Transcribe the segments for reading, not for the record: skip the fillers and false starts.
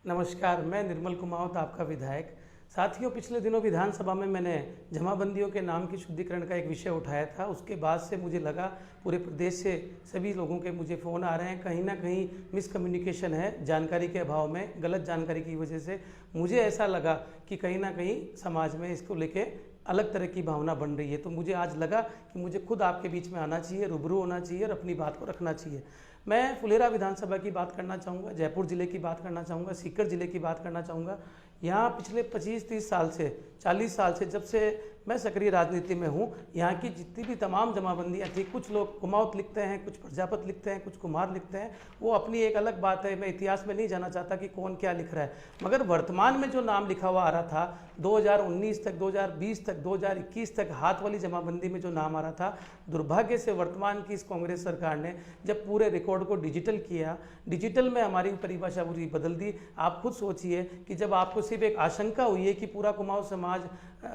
नमस्कार, मैं निर्मल कुमावत, आपका विधायक। साथियों, पिछले दिनों विधानसभा में मैंने जमाबंदियों के नाम की शुद्धिकरण का एक विषय उठाया था। उसके बाद से मुझे लगा पूरे प्रदेश से सभी लोगों के मुझे फ़ोन आ रहे हैं, कहीं ना कहीं मिसकम्युनिकेशन है जानकारी के अभाव में, गलत जानकारी की वजह से। मुझे ऐसा लगा कि कहीं ना कहीं समाज में इसको लेके अलग तरह की भावना बन रही है, तो मुझे आज लगा कि मुझे खुद आपके बीच में आना चाहिए, रूबरू होना चाहिए और अपनी बात को रखना चाहिए। मैं फुलेरा विधानसभा की बात करना चाहूँगा, जयपुर ज़िले की बात करना चाहूँगा, सीकर ज़िले की बात करना चाहूँगा। यहाँ पिछले 25-30 साल से, 40 साल से, जब से मैं सक्रिय राजनीति में हूँ, यहाँ की जितनी भी तमाम जमाबंदियाँ थी, कुछ लोग कुमाऊत लिखते हैं, कुछ प्रजापत लिखते हैं, कुछ कुमार लिखते हैं, वो अपनी एक अलग बात है। मैं इतिहास में नहीं जाना चाहता कि कौन क्या लिख रहा है, मगर वर्तमान में जो नाम लिखा हुआ आ रहा था 2019 तक, 2020 तक, 2021 तक हाथ वाली जमाबंदी में जो नाम आ रहा था, दुर्भाग्य से वर्तमान की इस कांग्रेस सरकार ने जब पूरे रिकॉर्ड को डिजिटल किया, डिजिटल में हमारी परिभाषा पूरी बदल दी। आप खुद सोचिए कि जब आपको सिर्फ एक आशंका हुई है कि पूरा कुमाऊं समाज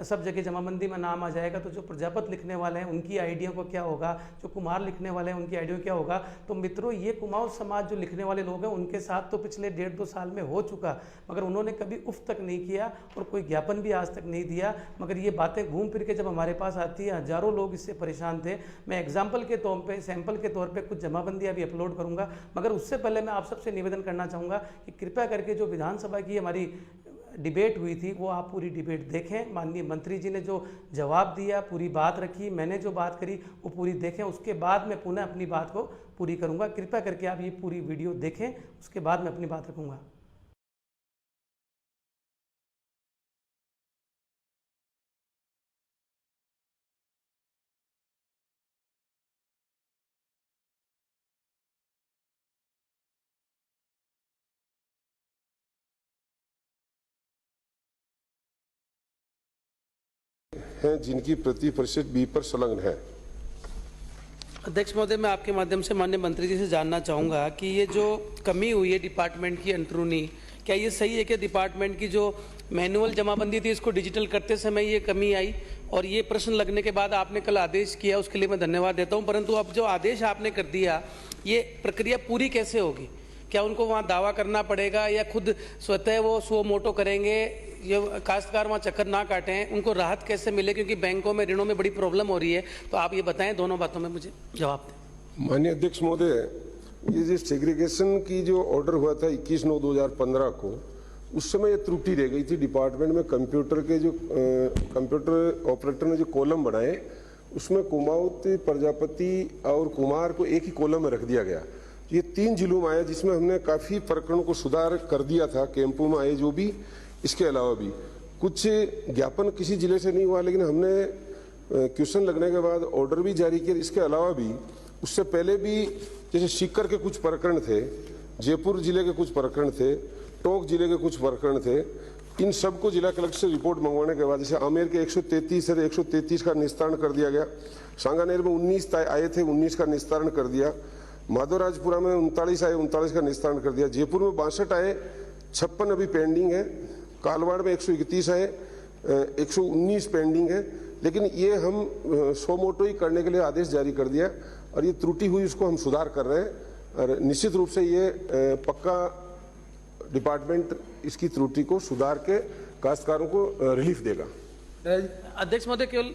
सब जगह जमाबंदी में नाम आ जाएगा, तो जो प्रजापत लिखने वाले हैं उनकी आइडिया को क्या होगा, जो कुमार लिखने वाले हैं उनकी आइडिया क्या होगा। तो मित्रों, ये कुमाऊं समाज जो लिखने वाले लोग हैं, उनके साथ तो पिछले 1.5-2 साल में हो चुका, मगर उन्होंने कभी उफ तक नहीं किया और कोई ज्ञापन भी आज तक नहीं दिया। मगर ये बातें घूम फिर के जब हमारे पास आती है, हजारों लोग इससे परेशान थे। मैं एग्जाम्पल के तौर पर, सैंपल के तौर पर कुछ जमाबंदियाँ भी अपलोड करूँगा, मगर उससे पहले मैं आप सबसे निवेदन करना चाहूँगा कि कृपया करके जो विधानसभा की हमारी डिबेट हुई थी, वो आप पूरी डिबेट देखें। माननीय मंत्री जी ने जो जवाब दिया, पूरी बात रखी, मैंने जो बात करी वो पूरी देखें। उसके बाद मैं पुनः अपनी बात को पूरी करूँगा। कृपया करके आप ये पूरी वीडियो देखें, उसके बाद मैं अपनी बात रखूँगा। हैं जिनकी प्रतिशत बी पर संलग्न है। अध्यक्ष महोदय, मैं आपके माध्यम से माननीय मंत्री जी से जानना चाहूँगा कि ये जो कमी हुई है डिपार्टमेंट की अंदरूनी, क्या ये सही है कि डिपार्टमेंट की जो मैनुअल जमाबंदी थी इसको डिजिटल करते समय ये कमी आई? और ये प्रश्न लगने के बाद आपने कल आदेश किया, उसके लिए मैं धन्यवाद देता हूँ, परंतु अब जो आदेश आपने कर दिया, ये प्रक्रिया पूरी कैसे होगी? क्या उनको वहाँ दावा करना पड़ेगा या खुद स्वतः वो सो मोटो करेंगे? ये काश्तकार वहाँ चक्कर ना काटें, उनको राहत कैसे मिले? क्योंकि बैंकों में ऋणों में बड़ी प्रॉब्लम हो रही है, तो आप ये बताएं, दोनों बातों में मुझे जवाब दें। माननीय अध्यक्ष महोदय, ये जो सेग्रीगेशन की जो ऑर्डर हुआ था 21/9/2015 को, उस समय ये त्रुटि रह गई थी डिपार्टमेंट में। कंप्यूटर ऑपरेटर ने जो कॉलम बनाए, उसमें कुमाऊत, प्रजापति और कुमार को एक ही कॉलम में रख दिया गया। ये 3 जिलों में आया, जिसमें हमने काफी प्रकरणों को सुधार कर दिया था, कैंपों में आए जो भी। इसके अलावा भी कुछ ज्ञापन किसी जिले से नहीं हुआ, लेकिन हमने क्वेश्चन लगने के बाद ऑर्डर भी जारी किया। इसके अलावा भी उससे पहले भी जैसे सीकर के कुछ प्रकरण थे, जयपुर जिले के कुछ प्रकरण थे, टोंक जिले के कुछ प्रकरण थे, इन सबको जिला कलेक्टर से रिपोर्ट मंगवाने के बाद जैसे आमेर के 133 है, 133 का निस्तारण कर दिया गया। सांगानेर में 19 आए थे, 19 का निस्तारण कर दिया। माधोराजपुरा में 39 आए, 39 का निस्तारण कर दिया। जयपुर में 62 आए, 56 अभी पेंडिंग है। कालवाड़ में 131 है, 119 पेंडिंग है। लेकिन ये हम सो मोटो ही करने के लिए आदेश जारी कर दिया, और ये त्रुटि हुई उसको हम सुधार कर रहे हैं। और निश्चित रूप से ये पक्का डिपार्टमेंट इसकी त्रुटि को सुधार के काश्तकारों को रिलीफ देगा। अध्यक्ष महोदय, केवल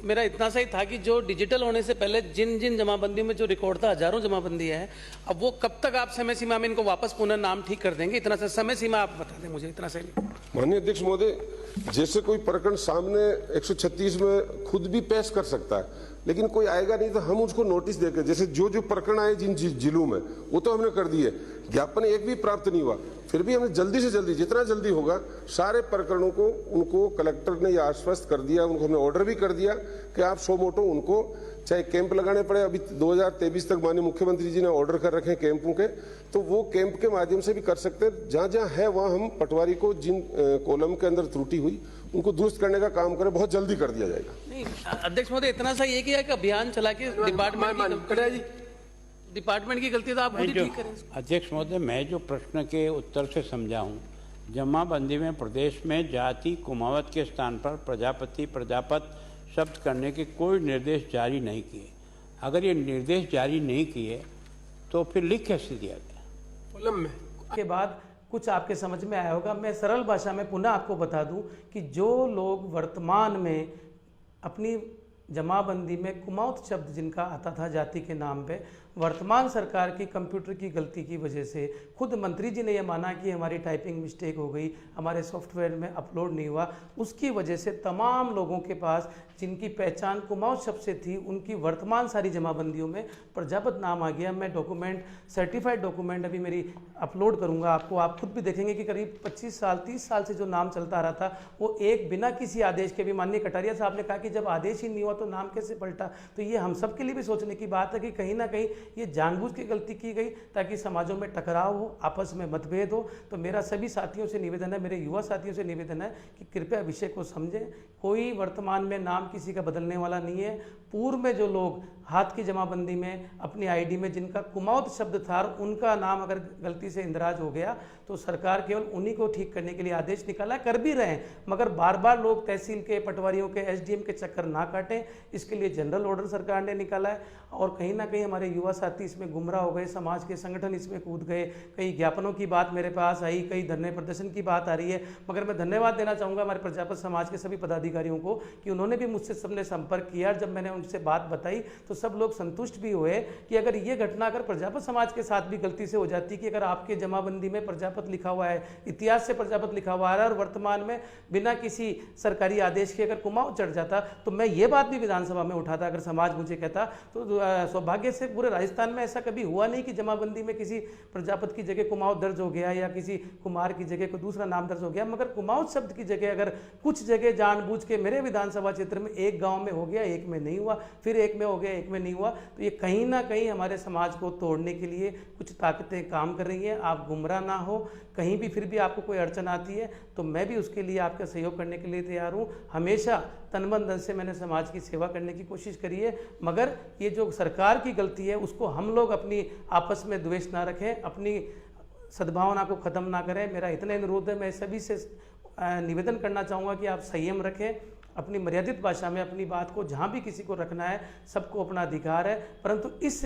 मेरा इतना सा ही था कि जो डिजिटल होने से पहले जिन जिन जमाबंदियों में जो रिकॉर्ड था, हजारों जमाबंदियां हैं, अब वो कब तक आप समय सीमा में इनको वापस पुनः नाम ठीक कर देंगे? इतना सा समय सीमा आप बता दें मुझे, इतना सही। माननीय अध्यक्ष महोदय, जैसे कोई प्रकरण सामने 136 में खुद भी पेश कर सकता है, लेकिन कोई आएगा नहीं तो हम उसको नोटिस देकर, जैसे जो जो प्रकरण आए जिन जिलों में, वो तो हमने कर दिए। ज्ञापन एक भी प्राप्त नहीं हुआ, फिर भी हमने जल्दी से जल्दी, जितना जल्दी होगा, सारे प्रकरणों को उनको कलेक्टर ने यह आश्वस्त कर दिया, उनको हमने ऑर्डर भी कर दिया कि आप सो मोटो उनको चाहे कैंप लगाने पड़े। अभी 2023 तक माननीय मुख्यमंत्री जी ने ऑर्डर कर रखे हैं कैंपों के, तो वो कैंप के माध्यम से भी कर सकते हैं। जहां जहां है वहां हम पटवारी को जिन कॉलम के अंदर त्रुटि हुई उनको दुरुस्त करने का काम करें, बहुत जल्दी कर दिया जाएगा। नहीं अध्यक्ष महोदय, इतना सा ये किया कि अभियान चला के डिपार्टमेंट की गलती तो आप खुद ही ठीक करें। अध्यक्ष महोदय, मैं जो प्रश्न के उत्तर से समझा हूँ, जमाबंदी में प्रदेश में जाति कुमावत के स्थान पर प्रजापति प्रजापत शब्द करने के कोई निर्देश जारी नहीं किए। अगर ये निर्देश जारी नहीं किए तो फिर लिख कैसे दिया गया? कॉलम में के बाद कुछ आपके समझ में आया होगा। मैं सरल भाषा में पुनः आपको बता दूं कि जो लोग वर्तमान में अपनी जमाबंदी में कुमाऊत शब्द जिनका आता था जाति के नाम पे, वर्तमान सरकार की कंप्यूटर की गलती की वजह से खुद मंत्री जी ने यह माना कि हमारी टाइपिंग मिस्टेक हो गई, हमारे सॉफ्टवेयर में अपलोड नहीं हुआ, उसकी वजह से तमाम लोगों के पास जिनकी पहचान कुमाऊत शब्द से थी उनकी वर्तमान सारी जमाबंदियों में प्रजापत नाम आ गया। मैं डॉक्यूमेंट, सर्टिफाइड डॉक्यूमेंट अभी मेरी अपलोड करूंगा आपको, आप खुद भी देखेंगे कि करीब 25 साल 30 साल से जो नाम चलता आ रहा था वो एक बिना किसी आदेश के भी, माननीय कटारिया साहब ने कहा कि जब आदेश ही नहीं हुआ तो नाम कैसे पलटा। तो ये हम सब के लिए भी सोचने की बात है कि कहीं ना कहीं ये जानबूझ के गलती की गई ताकि समाजों में टकराव हो, आपस में मतभेद हो। तो मेरा सभी साथियों से निवेदन है, मेरे युवा साथियों से निवेदन है कि कृपया विषय को समझें। कोई वर्तमान में नाम किसी का बदलने वाला नहीं है। पूर्व में जो लोग हाथ की जमाबंदी में अपनी आईडी में जिनका कुमाऊत शब्द था उनका नाम अगर गलती से इंदराज हो गया तो सरकार केवल उन्हीं को ठीक करने के लिए आदेश निकाला, कर भी रहे हैं, मगर बार बार लोग तहसील के, पटवारियों के, एसडीएम के चक्कर ना काटें, इसके लिए जनरल ऑर्डर सरकार ने निकाला है। और कहीं ना कहीं हमारे युवा साथी इसमें गुमराह हो गए, समाज के संगठन इसमें कूद गए, कई ज्ञापनों की बात मेरे पास आई, कई धरने प्रदर्शन की बात आ रही है। मगर मैं धन्यवाद देना चाहूँगा हमारे प्रजापत समाज के सभी पदाधिकारियों को कि उन्होंने भी मुझसे सबने संपर्क किया। जब मैंने उनसे बात बताई तो सब लोग संतुष्ट भी हुए कि अगर ये घटना अगर प्रजापत समाज के साथ भी गलती से हो जाती कि अगर आपके जमाबंदी में प्रजापत लिखा हुआ है, इतिहास से प्रजापत लिखा हुआ है और वर्तमान में बिना किसी सरकारी आदेश के अगर कुमाऊं चढ़ जाता तो मैं ये बात भी विधानसभा में उठाता अगर समाज मुझे कहता। तो सौभाग्य से पूरे राजस्थान में ऐसा कभी हुआ नहीं कि जमाबंदी में किसी प्रजापत की जगह कुमाऊं दर्ज हो गया या किसी कुमार की जगह कोई दूसरा नाम दर्ज हो गया, मगर कुमाऊं शब्द की जगह अगर कुछ जगह जानबूझ के मेरे विधानसभा क्षेत्र में एक गांव में हो गया, एक में नहीं हुआ, फिर एक में हो गया, एक में नहीं हुआ, तो ये कहीं ना कहीं हमारे समाज को तोड़ने के लिए कुछ ताकतें काम कर रही हैं। आप गुमराह ना हो, कहीं भी फिर भी आपको कोई अड़चन आती है तो मैं भी उसके लिए आपका सहयोग करने के लिए तैयार हूँ। हमेशा तन मन धन से मैंने समाज की सेवा करने की कोशिश करी है, मगर ये जो सरकार की गलती है उसको हम लोग अपनी आपस में द्वेष ना रखें, अपनी सद्भावना को ख़त्म ना करें। मेरा इतना अनुरोध है, मैं सभी से निवेदन करना चाहूँगा कि आप संयम रखें, अपनी मर्यादित भाषा में अपनी बात को जहाँ भी किसी को रखना है, सबको अपना अधिकार है, परंतु इस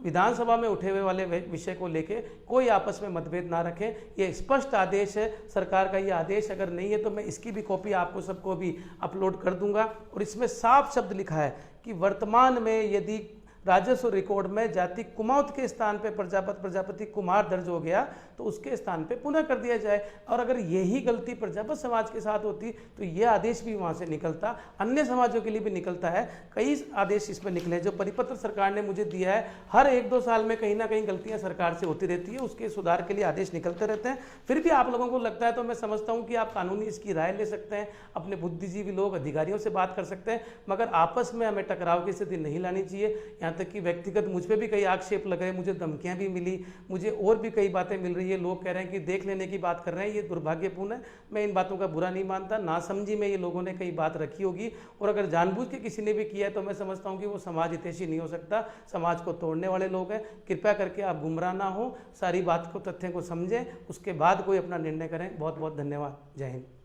विधानसभा में उठे हुए वाले विषय को लेके कोई आपस में मतभेद ना रखें। ये स्पष्ट आदेश है सरकार का, ये आदेश अगर नहीं है तो मैं इसकी भी कॉपी आपको सबको भी अपलोड कर दूंगा। और इसमें साफ शब्द लिखा है कि वर्तमान में यदि राजस्व रिकॉर्ड में जाति कुमाऊत के स्थान पे प्रजापत, प्रजापति, कुमार दर्ज हो गया तो उसके स्थान पे पुनः कर दिया जाए। और अगर यही गलती प्रजापत समाज के साथ होती तो ये आदेश भी वहाँ से निकलता, अन्य समाजों के लिए भी निकलता है। कई आदेश इसमें निकले जो परिपत्र सरकार ने मुझे दिया है, हर 1-2 साल में कहीं ना कहीं गलतियाँ सरकार से होती रहती है, उसके सुधार के लिए आदेश निकलते रहते हैं। फिर भी आप लोगों को लगता है तो मैं समझता हूँ कि आप कानूनी इसकी राय ले सकते हैं, अपने बुद्धिजीवी लोग, अधिकारियों से बात कर सकते हैं, मगर आपस में हमें टकराव की स्थिति नहीं लानी चाहिए। यहाँ तक कि व्यक्तिगत मुझ पे भी कई आक्षेप लग रहे, मुझे धमकियां भी मिली, मुझे और भी कई बातें मिल रही है, लोग कह रहे हैं कि देख लेने की बात कर रहे हैं, ये दुर्भाग्यपूर्ण है। मैं इन बातों का बुरा नहीं मानता, नासमझी में ये लोगों ने कई बात रखी होगी, और अगर जानबूझ के किसी ने भी किया है तो मैं समझता हूँ कि वो समाज हितैषी नहीं हो सकता, समाज को तोड़ने वाले लोग हैं। कृपया करके आप गुमराह ना हो, सारी बात को, तथ्यों को समझें, उसके बाद कोई अपना निर्णय करें। बहुत बहुत धन्यवाद। जय हिंद।